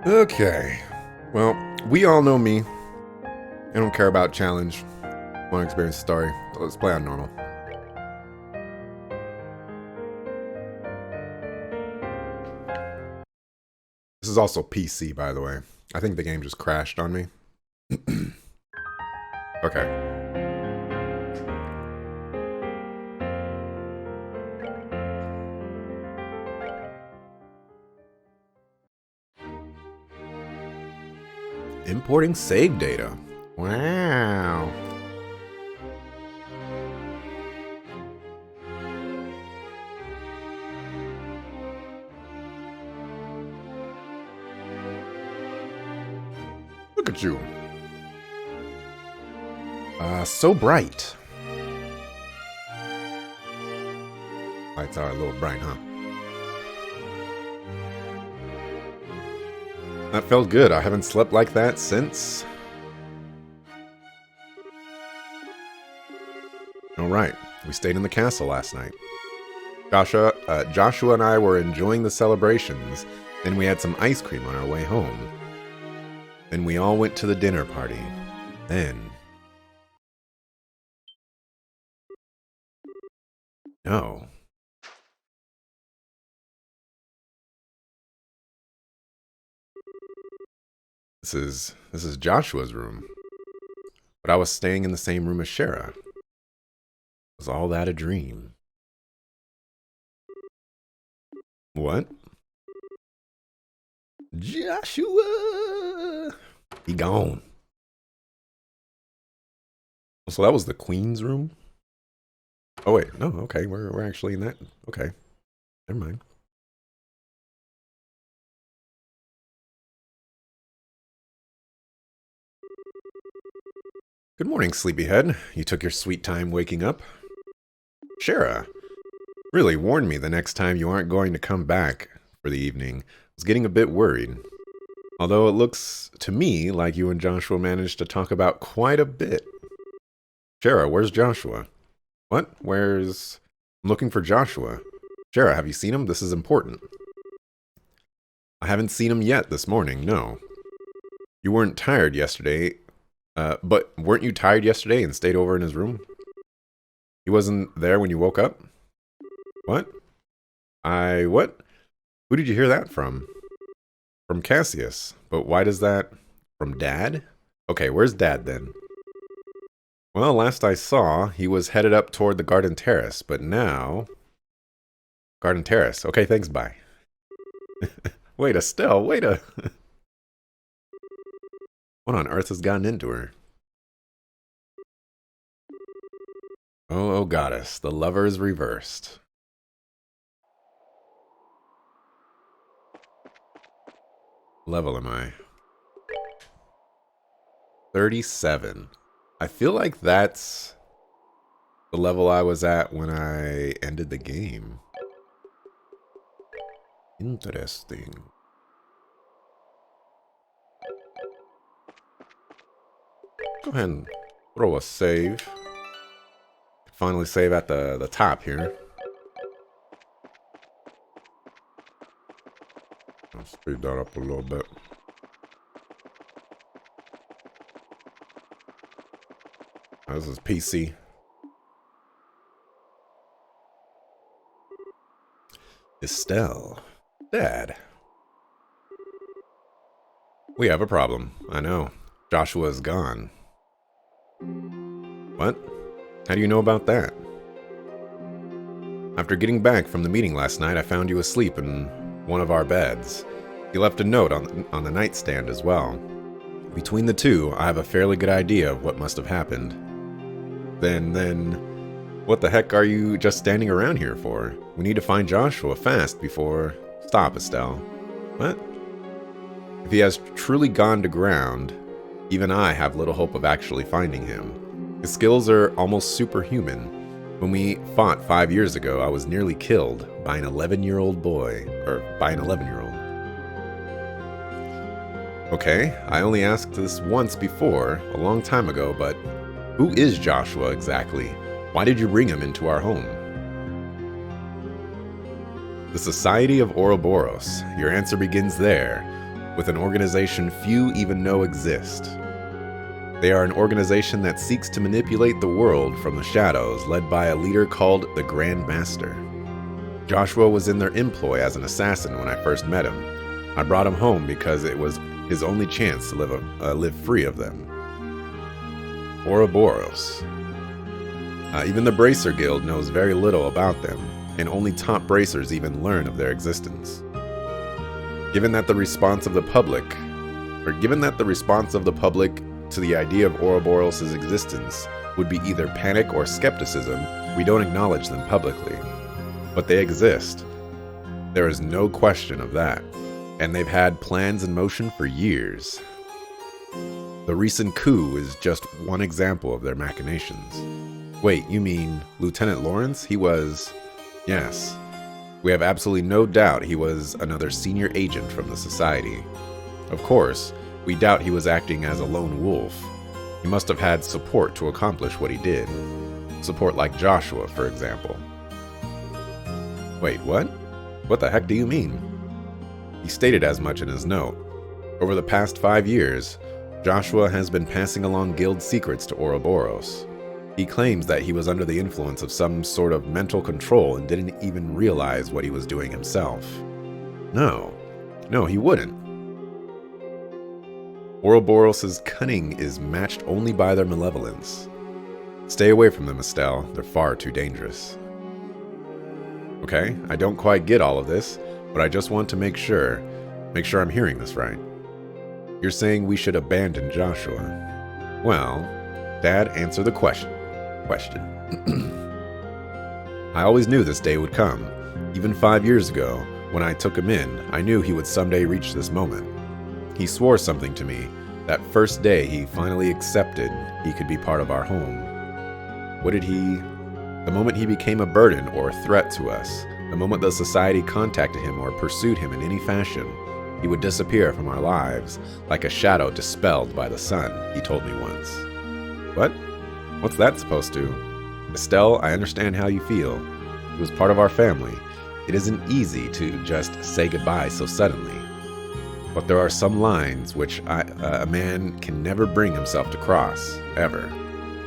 Okay. Well, we all know me. I don't care about challenge. Want to experience the story. So let's play on normal. This is also PC, by the way. I think the game just crashed on me. Okay. Importing save data. Wow. Look at you. So bright. Lights are a little bright, huh? That felt good. I haven't slept like that since. Alright, we stayed in the castle last night. Joshua and I were enjoying the celebrations, then we had some ice cream on our way home. Then we all went to the dinner party. Then... No. This is Joshua's room. But I was staying in the same room as Shara. Was all that a dream? What? Joshua! He gone. So that was the queen's room? Oh wait, no, okay, we're actually in that. Okay, never mind. Good morning, sleepyhead. You took your sweet time waking up. Shara, really warn me the next time you aren't going to come back for the evening. I was getting a bit worried. Although it looks to me like you and Joshua managed to talk about quite a bit. Shara, where's Joshua? What? Where's... I'm looking for Joshua. Shara, have you seen him? This is important. I haven't seen him yet this morning, no. You weren't tired yesterday. But weren't you tired yesterday and stayed over in his room? He wasn't there when you woke up? What? What? Who did you hear that from? From Cassius. But why does that... From Dad? Okay, where's Dad then? Well, last I saw, he was headed up toward the Garden Terrace, but now... Garden Terrace. Okay, thanks, bye. Wait, Estelle, wait a... What on earth has gotten into her? Oh, goddess, the lovers reversed. Level am I? 37. I feel like that's the level I was at when I ended the game. Interesting. Go ahead and throw a save. Finally save at the top here. I'll speed that up a little bit. This is PC. Estelle. Dad. We have a problem. I know. Joshua is gone. What? How do you know about that? After getting back from the meeting last night, I found you asleep in one of our beds. You left a note on the nightstand as well. Between the two, I have a fairly good idea of what must have happened. Then, what the heck are you just standing around here for? We need to find Joshua fast before... Stop, Estelle. What? If he has truly gone to ground, even I have little hope of actually finding him. His skills are almost superhuman. When we fought 5 years ago, I was nearly killed by an 11-year-old boy. Or by an 11-year-old. Okay, I only asked this once before, a long time ago, but... Who is Joshua exactly? Why did you bring him into our home? The Society of Ouroboros. Your answer begins there. with an organization few even know exist. They are an organization that seeks to manipulate the world from the shadows, led by a leader called the Grand Master. Joshua was in their employ as an assassin when I first met him. I brought him home because it was his only chance to live free of them. Ouroboros. Even the Bracer Guild knows very little about them, and only top bracers even learn of their existence. Given that the response of the public to the idea of Ouroboros' existence would be either panic or skepticism, we don't acknowledge them publicly. But they exist. There is no question of that, and they've had plans in motion for years. The recent coup is just one example of their machinations. Wait, you mean Lieutenant Lawrence? He was... Yes. We have absolutely no doubt he was another senior agent from the Society. Of course, we doubt he was acting as a lone wolf. He must have had support to accomplish what he did. Support like Joshua, for example. Wait, what? What the heck do you mean? He stated as much in his note. Over the past 5 years, Joshua has been passing along guild secrets to Ouroboros. He claims that he was under the influence of some sort of mental control and didn't even realize what he was doing himself. No, he wouldn't. Ouroboros' cunning is matched only by their malevolence. Stay away from them, Estelle. They're far too dangerous. Okay, I don't quite get all of this, but I just want to make sure I'm hearing this right. You're saying we should abandon Joshua. Well, Dad, answer the question. I always knew this day would come. Even 5 years ago, when I took him in, I knew he would someday reach this moment. He swore something to me that first day he finally accepted he could be part of our home. What did he... The moment he became a burden or a threat to us, the moment the Society contacted him or pursued him in any fashion, he would disappear from our lives, like a shadow dispelled by the sun, he told me once. What? What's that supposed to? Estelle, I understand how you feel. He was part of our family. It isn't easy to just say goodbye so suddenly. But there are some lines which a man can never bring himself to cross, ever.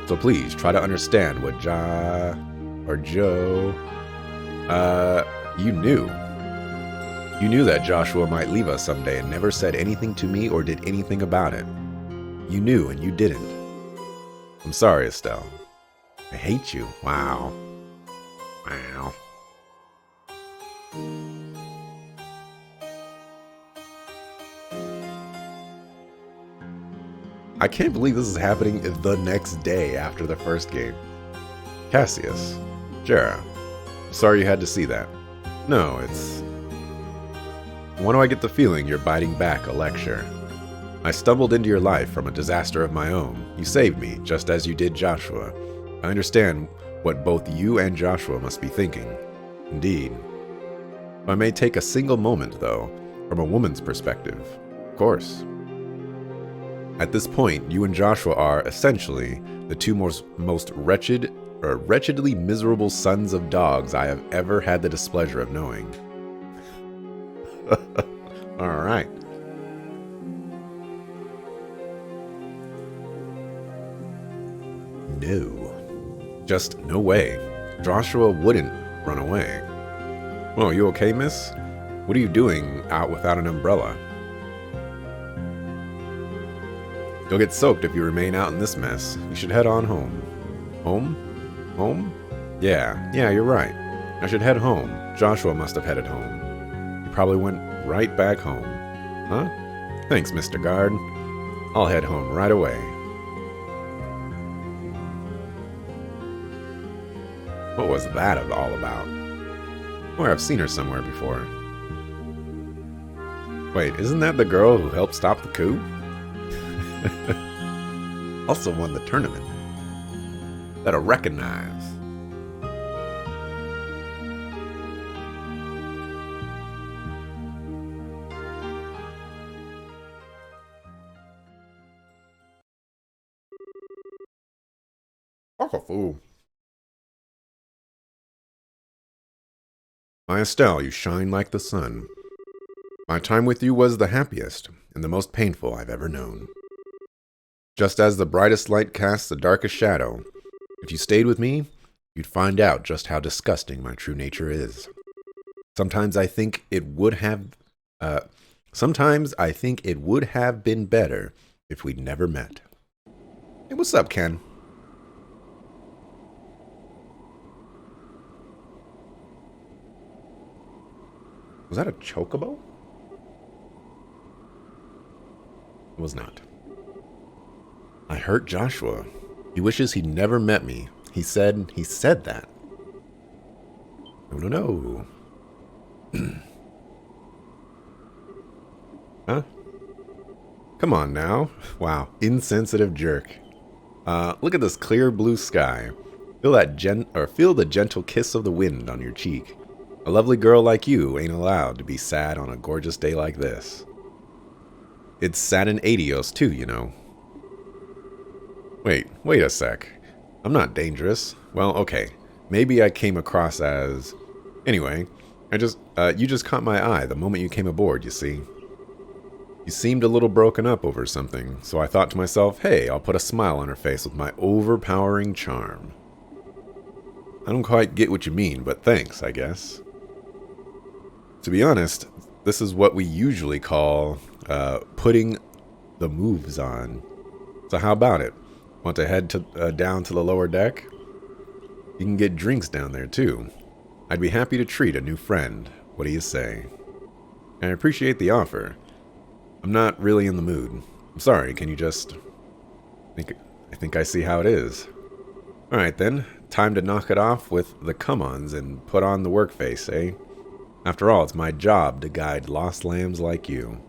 So please, try to understand what Joe, you knew. You knew that Joshua might leave us someday and never said anything to me or did anything about it. You knew and you didn't. I'm sorry, Estelle. I hate you. Wow. I can't believe this is happening the next day after the first game. Cassius. Jera. Sorry you had to see that. No, it's... Why do I get the feeling you're biting back a lecture? I stumbled into your life from a disaster of my own. You saved me, just as you did Joshua. I understand what both you and Joshua must be thinking. Indeed. If I may take a single moment, though, from a woman's perspective. Of course. At this point, you and Joshua are, essentially, the two most wretchedly miserable sons of dogs I have ever had the displeasure of knowing. Alright. No. Just no way. Joshua wouldn't run away. Oh, you okay, miss? What are you doing out without an umbrella? You'll get soaked if you remain out in this mess. You should head on home. Home? Home? Yeah, you're right. I should head home. Joshua must have headed home. He probably went right back home. Huh? Thanks, Mr. Guard. I'll head home right away. What was that all about? Or I've seen her somewhere before. Wait, isn't that the girl who helped stop the coup? Also won the tournament. That I recognize. Oh, fool. My Estelle, you shine like the sun. My time with you was the happiest and the most painful I've ever known. Just as the brightest light casts the darkest shadow, if you stayed with me, you'd find out just how disgusting my true nature is. Sometimes I think it would have been better if we'd never met. Hey, what's up, Ken? Was that a chocobo? It was not. I hurt Joshua. He wishes he'd never met me. He said that. No. Huh? Come on now. Wow, insensitive jerk. Look at this clear blue sky. Feel the gentle kiss of the wind on your cheek. A lovely girl like you ain't allowed to be sad on a gorgeous day like this. It's sad in Adios too, you know. Wait a sec. I'm not dangerous. Well, okay. Maybe I came across as... Anyway, you just caught my eye the moment you came aboard, you see. You seemed a little broken up over something, so I thought to myself, hey, I'll put a smile on her face with my overpowering charm. I don't quite get what you mean, but thanks, I guess. To be honest, this is what we usually call putting the moves on. So how about it? Want to head down to the lower deck? You can get drinks down there, too. I'd be happy to treat a new friend. What do you say? I appreciate the offer. I'm not really in the mood. I'm sorry, can you just... I think I see how it is. Alright then, time to knock it off with the come-ons and put on the work face, eh? After all, it's my job to guide lost lambs like you.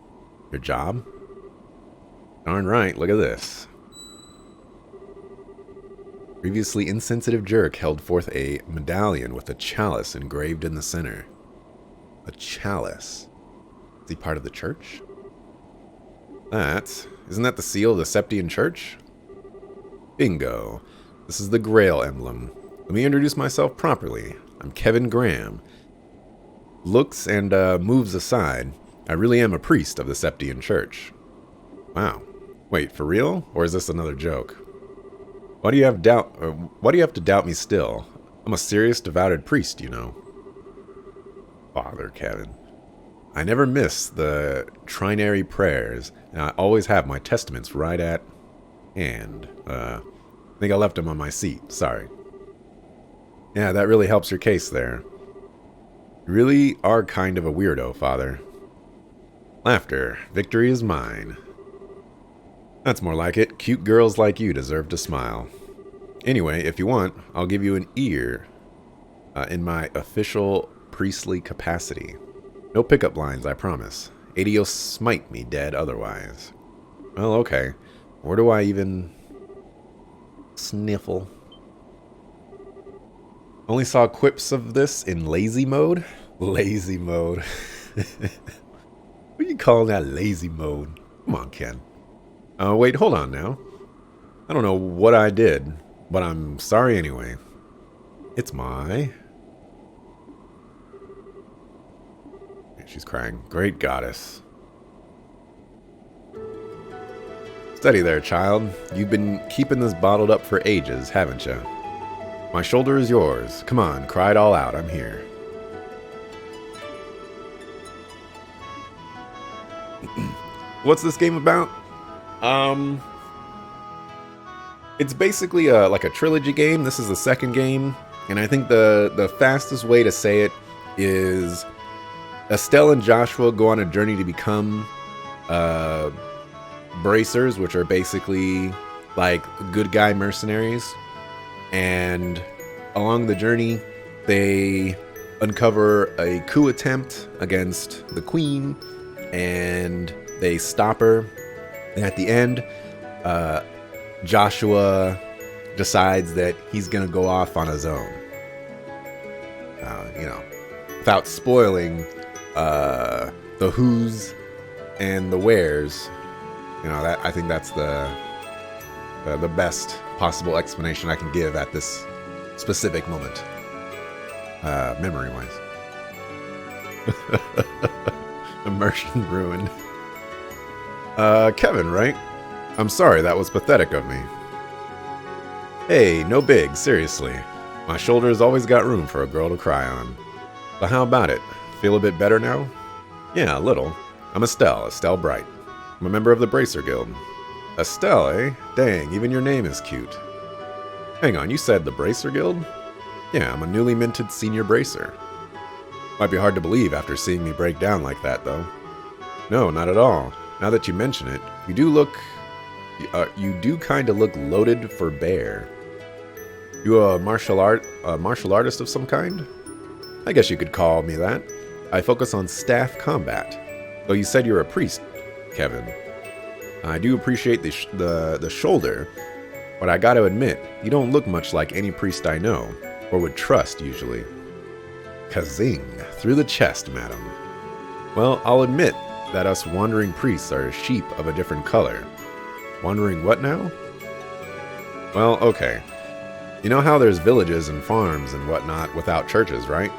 Your job? Darn right, look at this. Previously insensitive jerk held forth a medallion with a chalice engraved in the center. A chalice? Is he part of the church? Isn't that the seal of the Septian Church? Bingo. This is the Grail emblem. Let me introduce myself properly. I'm Kevin Graham. Looks and moves aside, I really am a priest of the Septian Church. Wow. Wait, for real? Or is this another joke? Why do you have to doubt me still? I'm a serious, devoted priest, you know. Father Kevin. I never miss the trinary prayers, and I always have my testaments right at hand. I think I left them on my seat. Sorry. Yeah, that really helps your case there. You really are kind of a weirdo, Father. Laughter. Victory is mine. That's more like it. Cute girls like you deserve to smile. Anyway, if you want, I'll give you an ear in my official priestly capacity. No pickup lines, I promise. Adios smite me dead otherwise. Well, okay. Where do I even... sniffle? Only saw quips of this in lazy mode? Lazy mode. What are you calling that lazy mode? Come on, Ken. Wait, hold on now. I don't know what I did, but I'm sorry anyway. It's my... She's crying. Great goddess. Steady there, child. You've been keeping this bottled up for ages, haven't you? My shoulder is yours. Come on, cry it all out. I'm here. What's this game about? It's basically like a trilogy game. This is the second game, and I think the fastest way to say it is Estelle and Joshua go on a journey to become bracers, which are basically like good guy mercenaries. And along the journey, they uncover a coup attempt against the queen, and they stop her. And at the end, Joshua decides that he's going to go off on his own. Without spoiling the who's and the where's. I think that's the best possible explanation I can give at this specific moment, memory-wise. Immersion ruined. Kevin, right? I'm sorry, that was pathetic of me. Hey, no big, seriously. My shoulder's always got room for a girl to cry on. But how about it? Feel a bit better now? Yeah, a little. I'm Estelle Bright. I'm a member of the Bracer Guild. Estelle, eh? Dang, even your name is cute. Hang on, you said the Bracer Guild? Yeah, I'm a newly minted senior bracer. Might be hard to believe after seeing me break down like that, though. No, not at all. Now that you mention it, you do kind of look loaded for bear. You a martial artist of some kind? I guess you could call me that. I focus on staff combat. Though you said you're a priest, Kevin. I do appreciate the shoulder, but I gotta admit, you don't look much like any priest I know, or would trust usually. Kazing, through the chest, madam. Well, I'll admit that us wandering priests are sheep of a different color. Wandering what now? Well, okay. You know how there's villages and farms and whatnot without churches, right?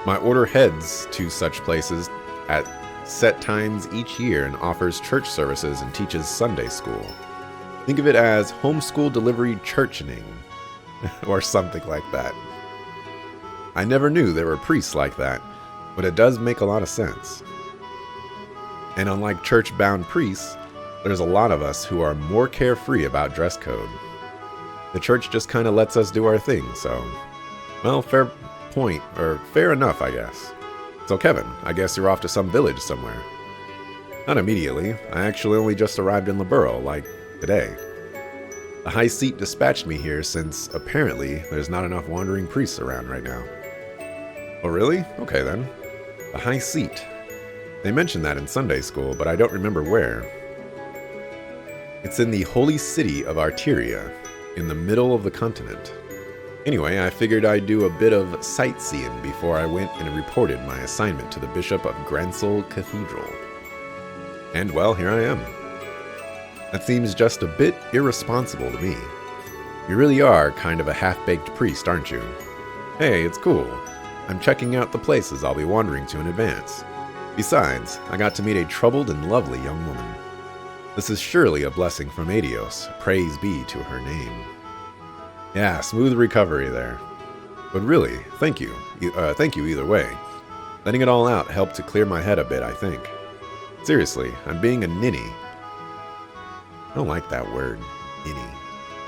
My order heads to such places at set times each year and offers church services and teaches Sunday school. Think of it as homeschool delivery churching, or something like that. I never knew there were priests like that, but it does make a lot of sense. And unlike church-bound priests, there's a lot of us who are more carefree about dress code. The church just kind of lets us do our thing, so... Well, fair point, or fair enough, I guess. So Kevin, I guess you're off to some village somewhere. Not immediately. I actually only just arrived in Laburo, like, today. The High Seat dispatched me here since, apparently, there's not enough wandering priests around right now. Oh really? Okay then. The High Seat. They mentioned that in Sunday school, but I don't remember where. It's in the holy city of Arteria, in the middle of the continent. Anyway, I figured I'd do a bit of sightseeing before I went and reported my assignment to the Bishop of Gransel Cathedral. And well, here I am. That seems just a bit irresponsible to me. You really are kind of a half-baked priest, aren't you? Hey, it's cool. I'm checking out the places I'll be wandering to in advance. Besides, I got to meet a troubled and lovely young woman. This is surely a blessing from Adios, praise be to her name. Yeah, smooth recovery there. But really, thank you. Thank you either way. Letting it all out helped to clear my head a bit, I think. Seriously, I'm being a ninny. I don't like that word, ninny.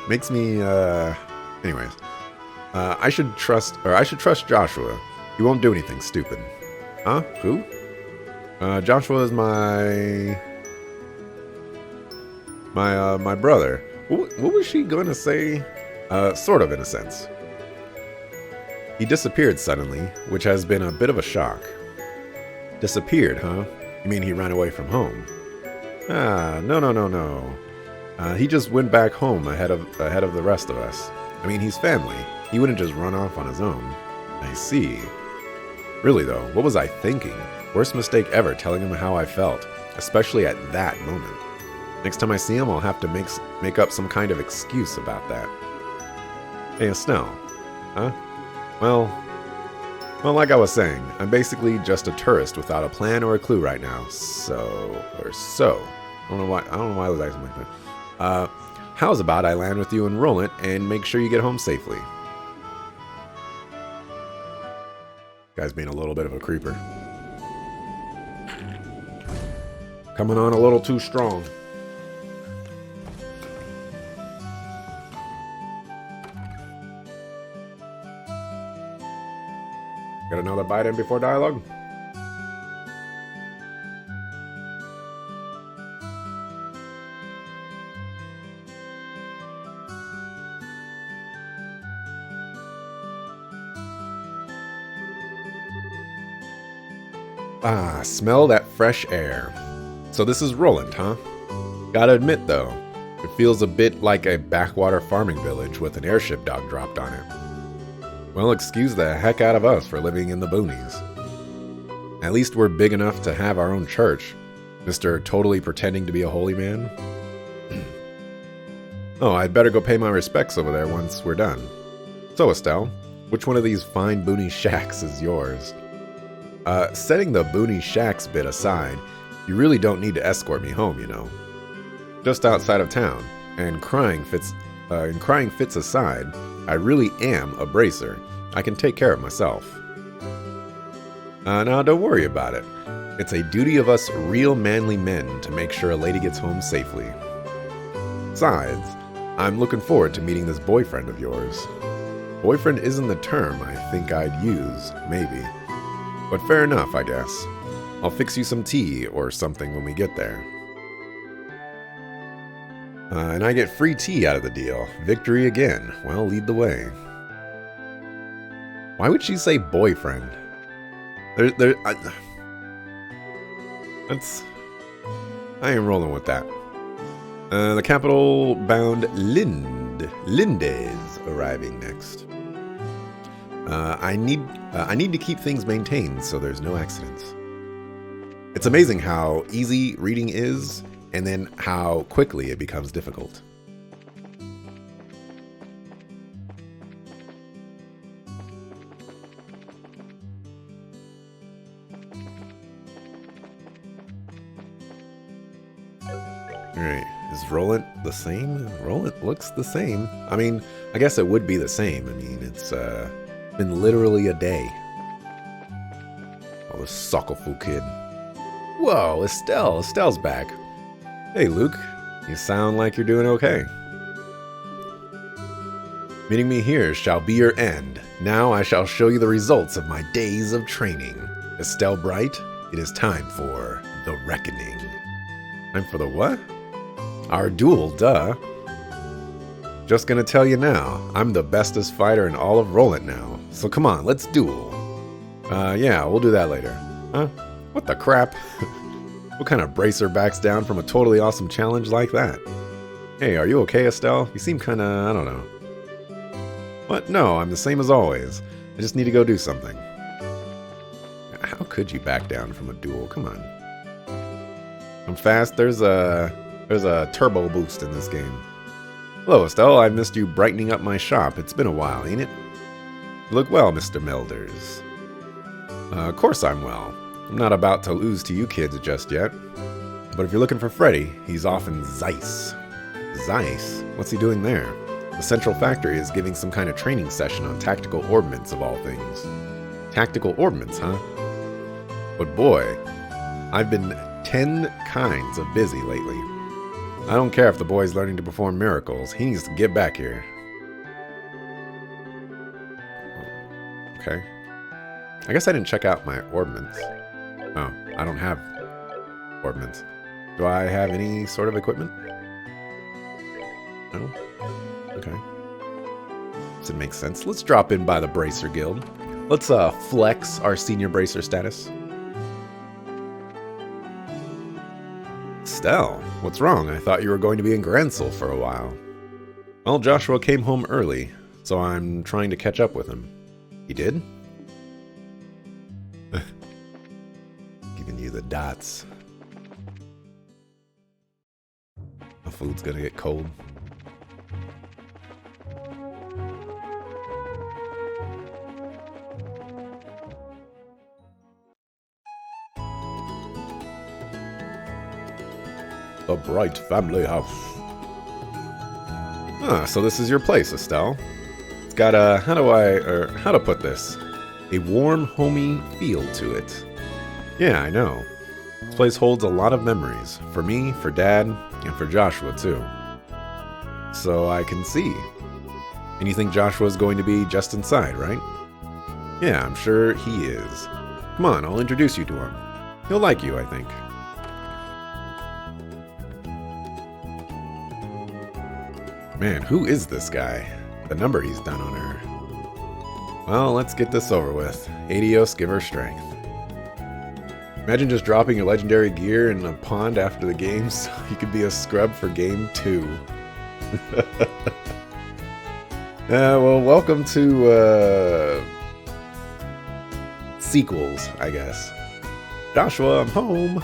Makes me, anyways. I should trust Joshua. He won't do anything stupid. Huh? Who? Joshua is my brother. What was she going to say? Sort of, in a sense. He disappeared suddenly, which has been a bit of a shock. Disappeared, huh? You mean he ran away from home? Ah, no. He just went back home ahead of the rest of us. I mean, he's family. He wouldn't just run off on his own. I see. Really though, what was I thinking? Worst mistake ever telling him how I felt, especially at that moment. Next time I see him, I'll have to make up some kind of excuse about that. Hey, Estelle. Huh? Well, like I was saying, I'm basically just a tourist without a plan or a clue right now. So. I don't know why I was acting like that. How's about I land with you in Roland and make sure you get home safely? Guy's being a little bit of a creeper. Coming on a little too strong. Got another bite in before dialogue? Ah, smell that fresh air. So this is Roland, huh? Gotta admit though, it feels a bit like a backwater farming village with an airship dock dropped on it. Well, excuse the heck out of us for living in the boonies. At least we're big enough to have our own church. Mr. Totally pretending to be a holy man. Oh, I'd better go pay my respects over there once we're done. So, Estelle, which one of these fine boony shacks is yours? Setting the Booney Shacks bit aside, you really don't need to escort me home, you know. Just outside of town, and crying fits aside, I really am a bracer. I can take care of myself. Now don't worry about it. It's a duty of us real manly men to make sure a lady gets home safely. Besides, I'm looking forward to meeting this boyfriend of yours. Boyfriend isn't the term I think I'd use, maybe. But fair enough, I guess. I'll fix you some tea or something when we get there. And I get free tea out of the deal. Victory again. Well, lead the way. Why would she say boyfriend? I ain't rolling with that. The capital-bound Linde's arriving next. I need to keep things maintained so there's no accidents. It's amazing how easy reading is, and then how quickly it becomes difficult. Alright, is Roland the same? Roland looks the same. I mean, I guess it would be the same. I mean, it's been literally a day. Oh, this Sockelful kid. Whoa, Estelle. Estelle's back. Hey, Luke. You sound like you're doing okay. Meeting me here shall be your end. Now I shall show you the results of my days of training. Estelle Bright, it is time for the reckoning. Time for the what? Our duel, duh. Just gonna tell you now, I'm the bestest fighter in all of Roland now. So come on, let's duel. Yeah, we'll do that later. Huh? What the crap? What kind of bracer backs down from a totally awesome challenge like that? Hey, are you okay, Estelle? You seem kinda, I don't know. What? No, I'm the same as always. I just need to go do something. How could you back down from a duel? Come on. I'm fast. There's a turbo boost in this game. Hello, Estelle. I've missed you brightening up my shop. It's been a while, ain't it? You look well, Mr. Melders. Of course I'm well. I'm not about to lose to you kids just yet. But if you're looking for Freddy, he's off in Zeiss. Zeiss? What's he doing there? The Central Factory is giving some kind of training session on tactical ordnance of all things. Tactical ordnance, huh? But boy, I've been 10 kinds of busy lately. I don't care if the boy's learning to perform miracles. He needs to get back here. Okay. I guess I didn't check out my ordnance. Oh, I don't have ordnance. Do I have any sort of equipment? No? Okay. Does it make sense? Let's drop in by the Bracer Guild. Let's flex our senior bracer status. Estelle, what's wrong? I thought you were going to be in Gransel for a while. Well, Joshua came home early, so I'm trying to catch up with him. He did? Giving you the dots. The food's gonna get cold. The Bright Family House. Ah, so this is your place, Estelle. It's got a, how to put this? A warm, homey feel to it. Yeah, I know. This place holds a lot of memories. For me, for Dad, and for Joshua, too. So I can see. And you think Joshua's going to be just inside, right? Yeah, I'm sure he is. Come on, I'll introduce you to him. He'll like you, I think. Man, who is this guy? The number he's done on her. Well, let's get this over with. Adios, give her strength. Imagine just dropping your legendary gear in a pond after the game so you could be a scrub for game 2. Well, welcome to sequels, I guess. Joshua, I'm home.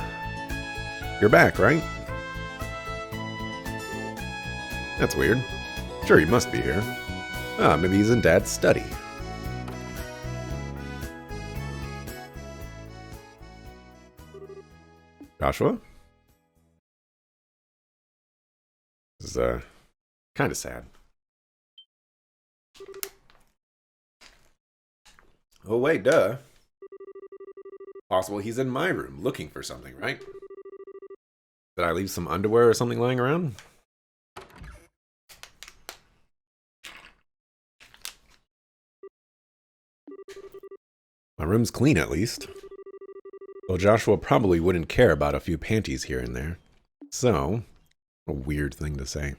You're back, right? That's weird. Sure, he must be here. Ah, maybe he's in Dad's study. Joshua? This is, kind of sad. Oh, wait, duh. Possible he's in my room looking for something, right? Did I leave some underwear or something lying around? My room's clean, at least. Well, Joshua probably wouldn't care about a few panties here and there. So, a weird thing to say.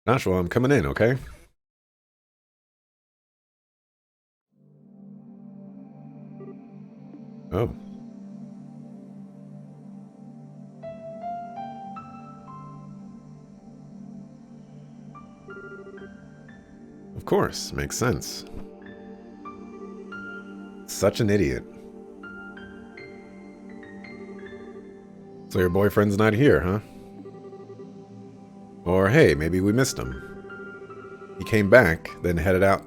Joshua, I'm coming in, okay? Oh. Of course, makes sense. Such an idiot. So your boyfriend's not here, huh? Or hey, maybe we missed him. He came back, then headed out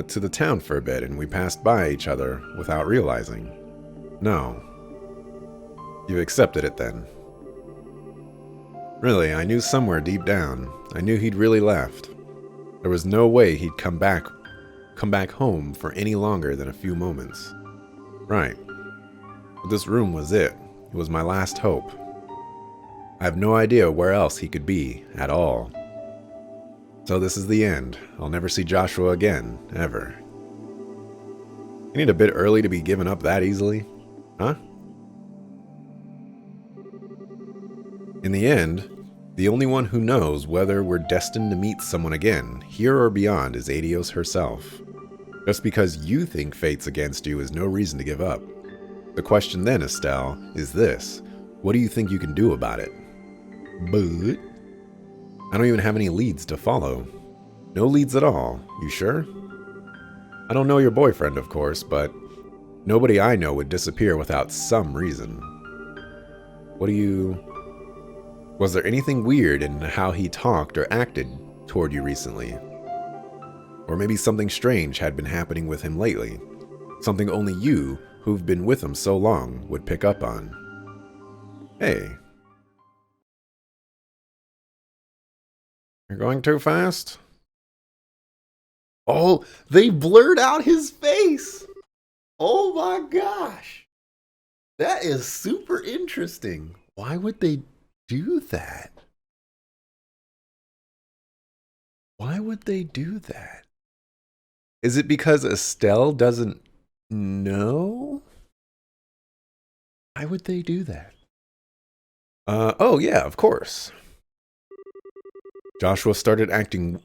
to the town for a bit, and we passed by each other without realizing. No. You accepted it then. Really, I knew somewhere deep down. I knew he'd really left. There was no way he'd come back home for any longer than a few moments. Right. But this room was it. It was my last hope. I have no idea where else he could be, at all. So this is the end. I'll never see Joshua again, ever. Ain't it a bit early to be given up that easily? Huh? In the end, the only one who knows whether we're destined to meet someone again, here or beyond, is Aidios herself. Just because you think fate's against you is no reason to give up. The question then, Estelle, is this. What do you think you can do about it? But I don't even have any leads to follow. No leads at all. You sure? I don't know your boyfriend, of course, but nobody I know would disappear without some reason. Was there anything weird in how he talked or acted toward you recently? Or maybe something strange had been happening with him lately. Something only you, who've been with him so long, would pick up on. Hey. You're going too fast? Oh, they blurred out his face! Oh my gosh! That is super interesting. Why would they do that? Why would they do that? Is it because Estelle doesn't know? Why would they do that? Oh yeah, of course. Joshua started acting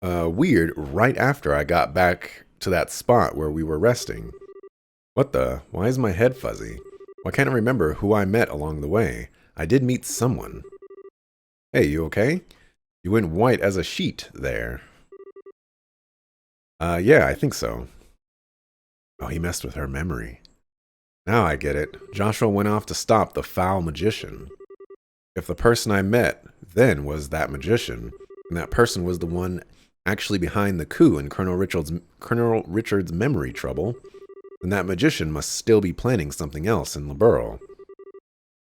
weird right after I got back to that spot where we were resting. What the? Why is my head fuzzy? Why can't I remember who I met along the way? I did meet someone. Hey, you okay? You went white as a sheet there. Yeah, I think so. Oh, he messed with her memory. Now I get it. Joshua went off to stop the foul magician. If the person I met then was that magician, and that person was the one actually behind the coup in Colonel Richard's memory trouble, then that magician must still be planning something else in Liberl.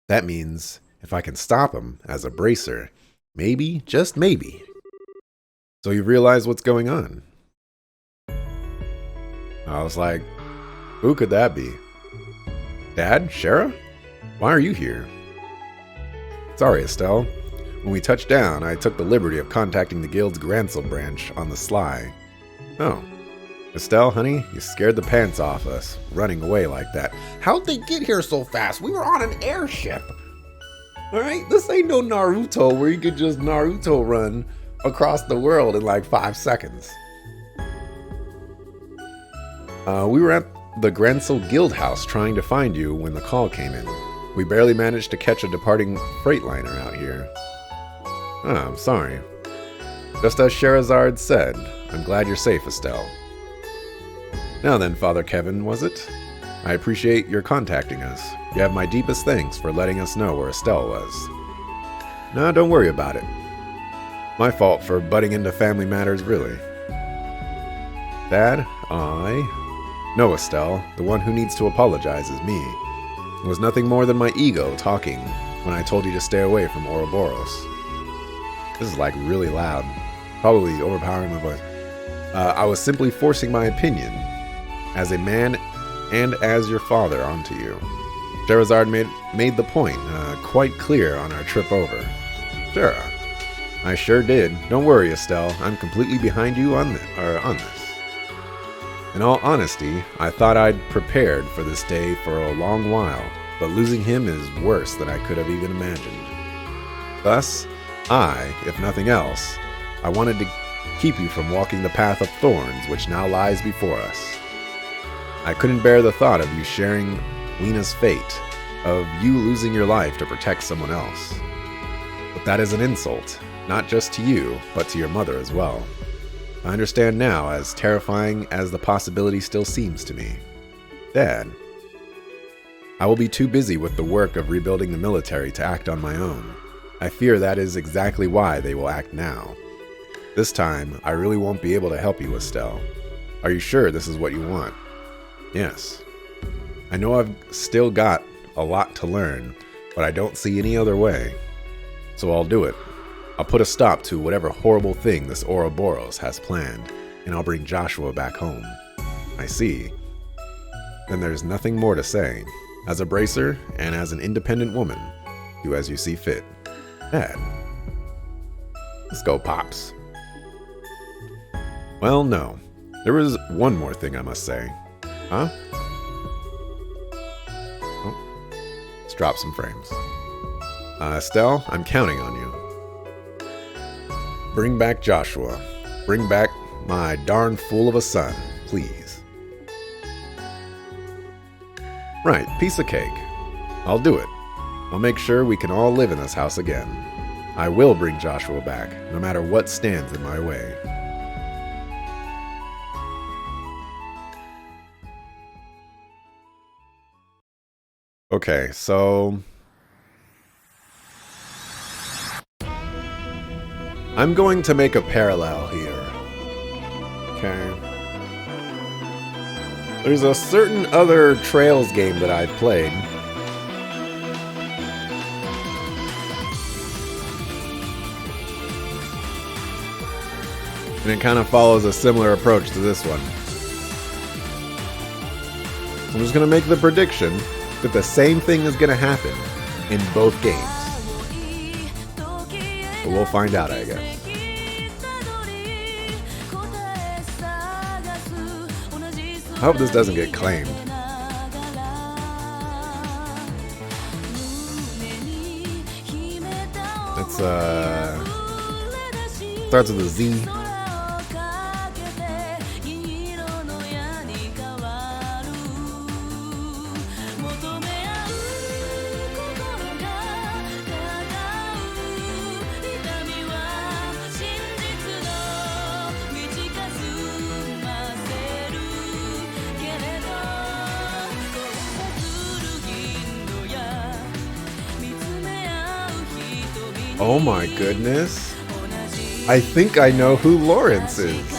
That means if I can stop him as a bracer, maybe, just maybe. So you realize what's going on? I was like, who could that be? Dad? Shara? Why are you here? Sorry, Estelle. When we touched down, I took the liberty of contacting the Guild's Gransel branch on the sly. Oh. Estelle, honey, you scared the pants off us, running away like that. How'd they get here so fast? We were on an airship. Alright, this ain't no Naruto where you could just Naruto run across the world in like 5 seconds. We were at the Gransel Guild House trying to find you when the call came in. We barely managed to catch a departing freightliner out here. Oh, I'm sorry. Just as Sherazard said, I'm glad you're safe, Estelle. Now then, Father Kevin, was it? I appreciate your contacting us. You have my deepest thanks for letting us know where Estelle was. No, don't worry about it. My fault for butting into family matters, really. Dad, No, Estelle, the one who needs to apologize is me. It was nothing more than my ego talking when I told you to stay away from Ouroboros. This is like really loud, probably overpowering my voice. I was simply forcing my opinion as a man and as your father onto you. Scheherazade made the point quite clear on our trip over. Sure, I sure did. Don't worry, Estelle. I'm completely behind you on this. In all honesty, I thought I'd prepared for this day for a long while, but losing him is worse than I could have even imagined. Thus, if nothing else, I wanted to keep you from walking the path of thorns which now lies before us. I couldn't bear the thought of you sharing Lena's fate, of you losing your life to protect someone else. But that is an insult, not just to you, but to your mother as well. I understand now, as terrifying as the possibility still seems to me. Dad, I will be too busy with the work of rebuilding the military to act on my own. I fear that is exactly why they will act now. This time, I really won't be able to help you, Estelle. Are you sure this is what you want? Yes. I know I've still got a lot to learn, but I don't see any other way. So I'll do it. I'll put a stop to whatever horrible thing this Ouroboros has planned, and I'll bring Joshua back home. I see. Then there's nothing more to say. As a bracer, and as an independent woman, do as you see fit. Dad. Let's go, Pops. Well, no. There is one more thing I must say. Huh? Oh. Let's drop some frames. Estelle, I'm counting on you. Bring back Joshua. Bring back my darn fool of a son, please. Right, piece of cake. I'll do it. I'll make sure we can all live in this house again. I will bring Joshua back, no matter what stands in my way. Okay, so I'm going to make a parallel here. Okay. There's a certain other Trails game that I've played. And it kind of follows a similar approach to this one. I'm just going to make the prediction that the same thing is going to happen in both games. But we'll find out, I guess. I hope this doesn't get claimed. It's starts with a Z. Oh my goodness. I think I know who Lawrence is.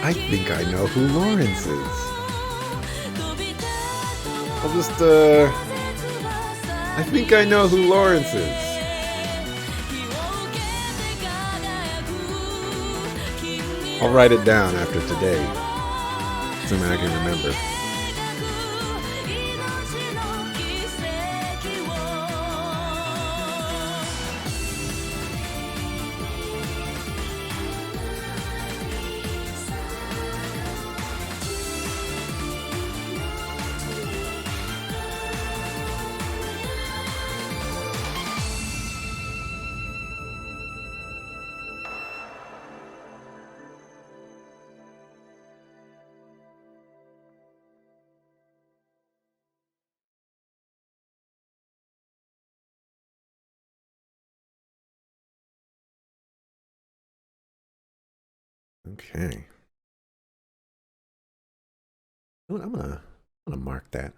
I think I know who Lawrence is. I'll just, I think I know who Lawrence is. I'll write it down after today. Something I can remember. Okay. I'm gonna mark that.